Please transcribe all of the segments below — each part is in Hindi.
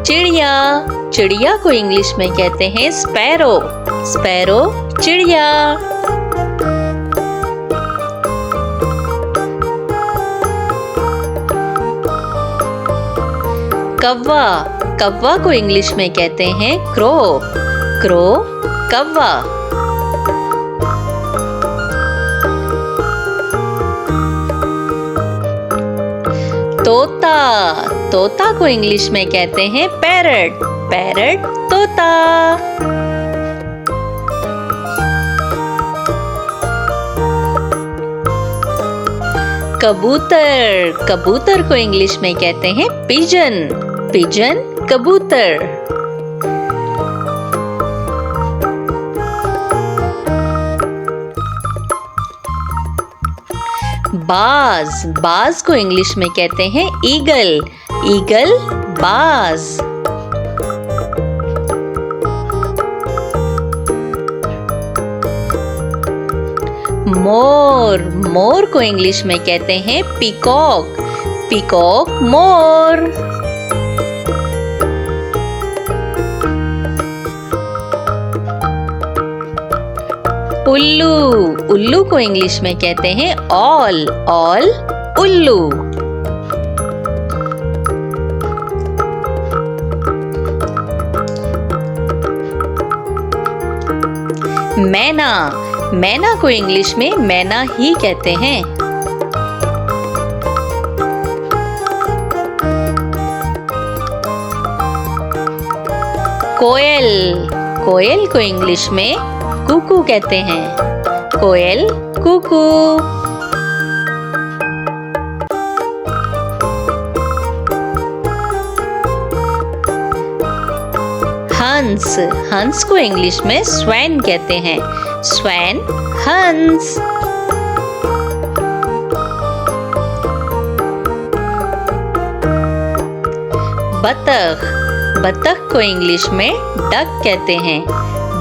चिड़िया। चिड़िया को इंग्लिश में कहते हैं स्पैरो। स्पैरो चिड़िया। कौवा। कौवा को इंग्लिश में कहते हैं क्रो। क्रो कौवा। तोता। तोता को इंग्लिश में कहते हैं पैरट। पैरट तोता। कबूतर। कबूतर को इंग्लिश में कहते हैं पिजन। पिजन कबूतर। बाज। बाज को इंग्लिश में कहते हैं ईगल। ईगल बाज। मोर। मोर को इंग्लिश में कहते हैं पीकॉक। पीकॉक मोर। उल्लू। उल्लू को इंग्लिश में कहते हैं ऑल। ऑल उल्लू। मैना। मैना को इंग्लिश में मैना ही कहते हैं। कोयल। कोयल को इंग्लिश में कुकू कहते हैं। कोयल कुकू। हंस। हंस को इंग्लिश में स्वैन कहते हैं। स्वैन हंस। बतख। बतख को इंग्लिश में डक कहते हैं।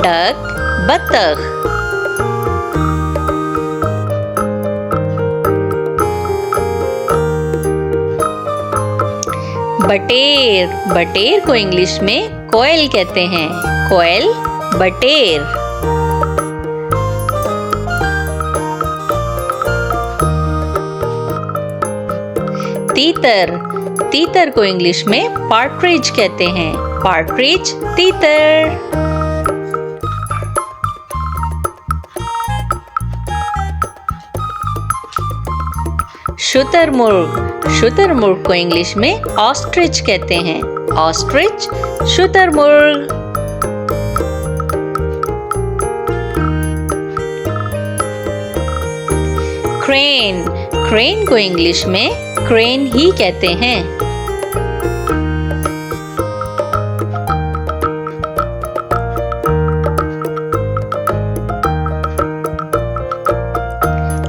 डक बतख। बटेर। बटेर को इंग्लिश में कोयल कहते हैं। कोयल बटेर। तीतर। तीतर को इंग्लिश में पार्ट्रिज कहते हैं। पार्ट्रिज तीतर। शुतुरमुर्ग। शुतुरमुर्ग को इंग्लिश में ऑस्ट्रिच कहते हैं। ऑस्ट्रिच शुतुरमुर्ग। क्रेन। क्रेन को इंग्लिश में क्रेन ही कहते हैं।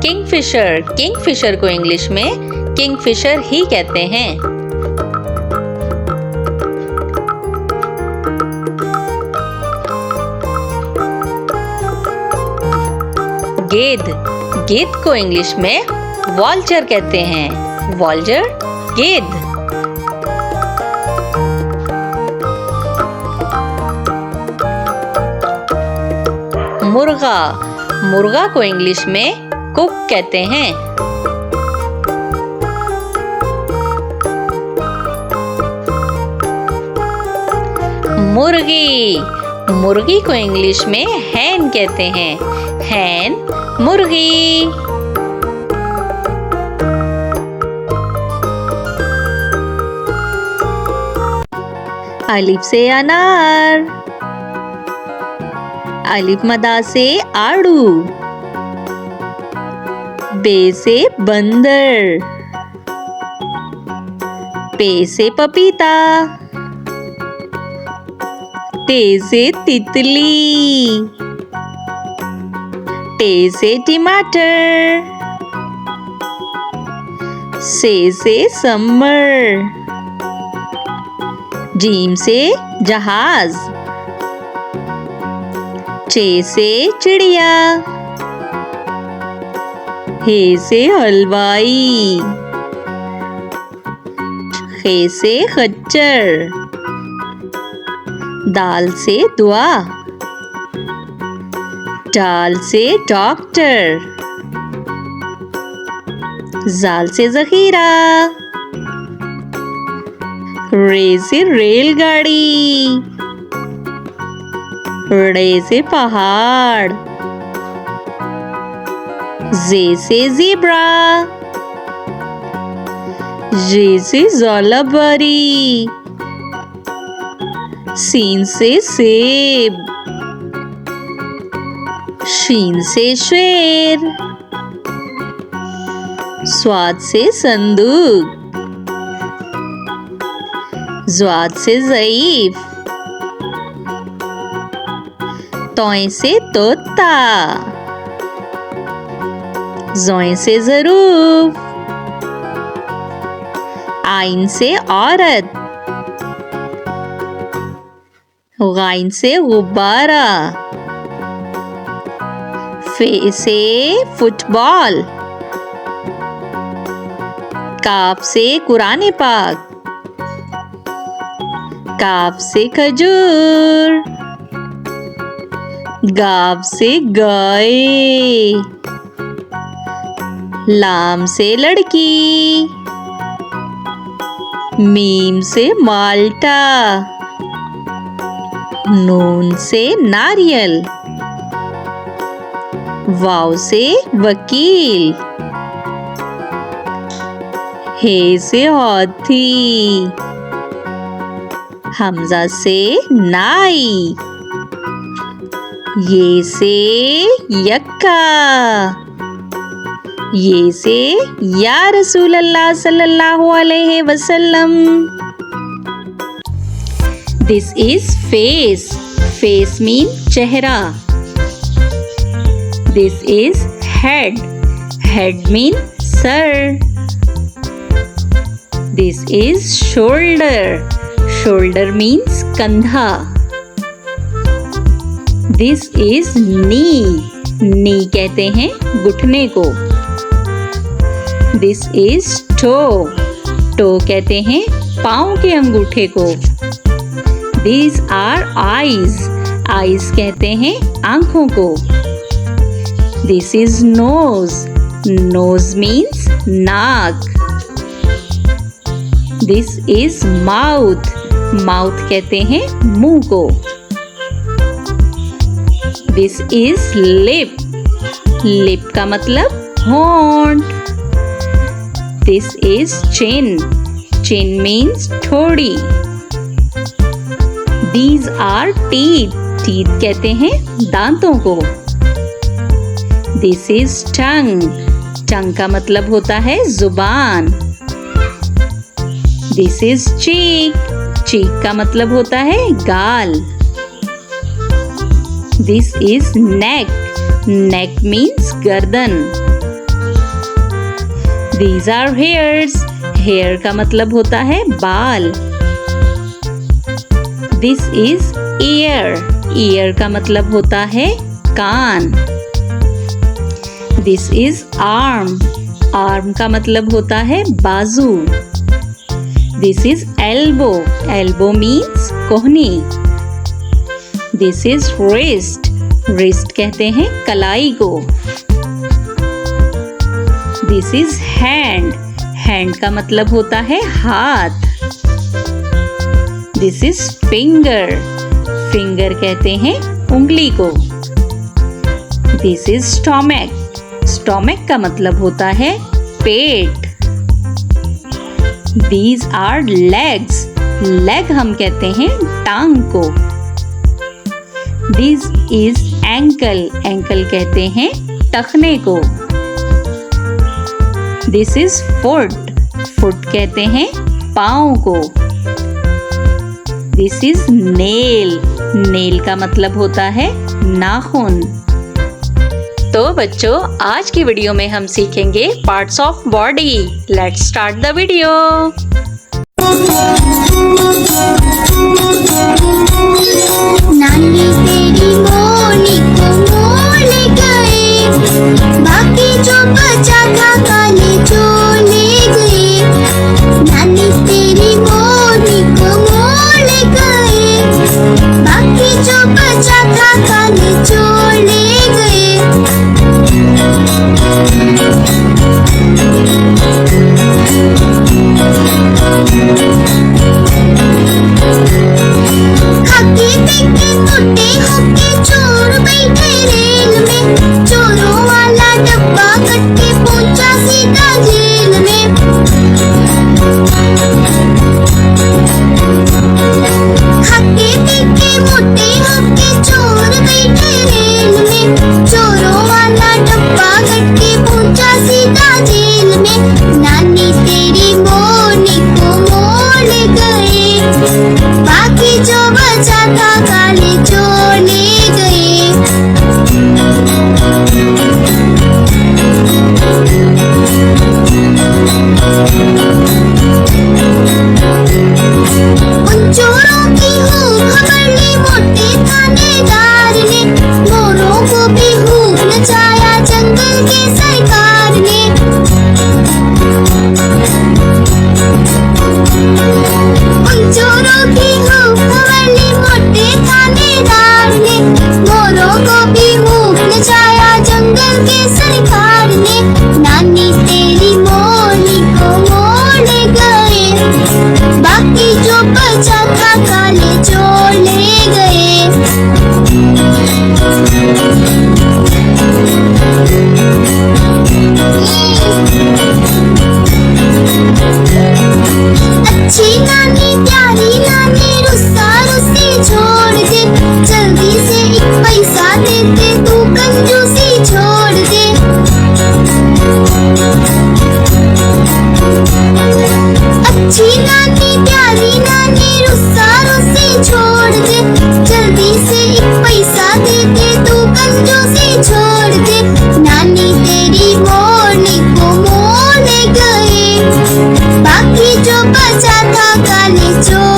किंगफिशर। किंगफिशर को इंग्लिश में किंगफिशर ही कहते हैं। गेंद। गेंद को इंग्लिश में वॉल्चर कहते हैं। वॉल्चर गेंद। मुर्गा। मुर्गा को इंग्लिश में कुक कहते हैं। मुर्गी। मुर्गी को इंग्लिश में हैन कहते हैं। हैन मुर्गी। अलिफ से अनार। अलिफ मदा से आड़ू। बे से बंदर। पे से पपीता। ते से तितली। टे से टमाटर। से समर। जीम से जहाज। चे से चिड़िया। हे से हलवाई। खे से खच्चर। दाल से दुआ, डाल से डॉक्टर, जाल से जखीरा, रे से रेलगाड़ी, रे से पहाड़, जे से ज़ेब्रा, जे से ज़ौलाबारी, सीन से सेब, शीन से शेर, स्वाद से संदूक, ज़्वाद से ज़ईफ, तोय से तोता, ज़ोय से ज़रूफ, आइन से औरत, गाइन से गुब्बारा, फे से फुटबॉल, काफ से कुरान पाक, काफ से खजूर, गाव से गाय, लाम से लड़की, मीम से माल्टा, नून से नारियल, वाव से वकील, हे से हाथी, हमजा से नाई, ये से यक्का, ये से या रसूल अल्लाह सल्लल्लाहु अलैहि वसल्लम। This is face. Face mean चेहरा. This is head. Head mean sir. This is shoulder. Shoulder means कंधा. This is knee. Knee कहते हैं घुटने को. This is toe. Toe कहते हैं पाँव के अंगूठे को. These are eyes. Eyes कहते हैं आँखों को. This is nose. Nose means नाक. This is mouth. Mouth कहते हैं मुंह को. This is lip. Lip का मतलब होंठ. This is chin. Chin means ठोड़ी. These are teeth. Teeth कहते हैं दांतों को. This is tongue. Tongue का मतलब होता है जुबान. This is cheek. Cheek का मतलब होता है गाल. This is neck. Neck means गर्दन. These are hairs. Hair का मतलब होता है बाल. This is ear. Ear का मतलब होता है कान. This is arm. Arm का मतलब होता है बाजू. This is elbow. Elbow means कोहनी. This is wrist. Wrist कहते हैं कलाई को. This is hand. Hand का मतलब होता है हाथ. This is finger. Finger कहते हैं उंगली को. This is stomach. Stomach का मतलब होता है पेट. These are legs. Leg हम कहते हैं टांग को. This is ankle. Ankle कहते हैं टखने को. This is foot. Foot कहते हैं पाँव को. This is nail. Nail का मतलब होता है नाखून. तो बच्चों, आज की वीडियो में हम सीखेंगे parts of body. Let's start the video. नानी तेरी मोनी को मोल गए, बाकी जो बचा था काले चोले गए. नानी तेरी मोनी को मोल गए, बचा था काले चोले गए। उन चोरों की खूब खबर ली मोटे थानेदार ने, मोरों को भी खूब नचाया जंगल के सरकार ने। उन चोरों की खूब खबर ली मोटे थानेदार ने, मोरों को भी खूब नचाया जंगल के सरकार ने। नानी तेरी मोरनी को मोड़ गए, बाकी जो बचा था काले चोर ले गए। अच्छी नानी प्यारी नानी रुस्सा रुस्सी छोड़ दे, जल्दी से एक पैसा दे दे, तू कंजूसी छोड़ दे। अच्छी नानी प्यारी नानी रुस्सा रुस्सी छोड़ दे, जल्दी से एक पैसा दे दे, तू कंजूसी छोड़ दे। नानी तेरी मोरनी को मोड़ गए, बाकी जो बचा था काले चोर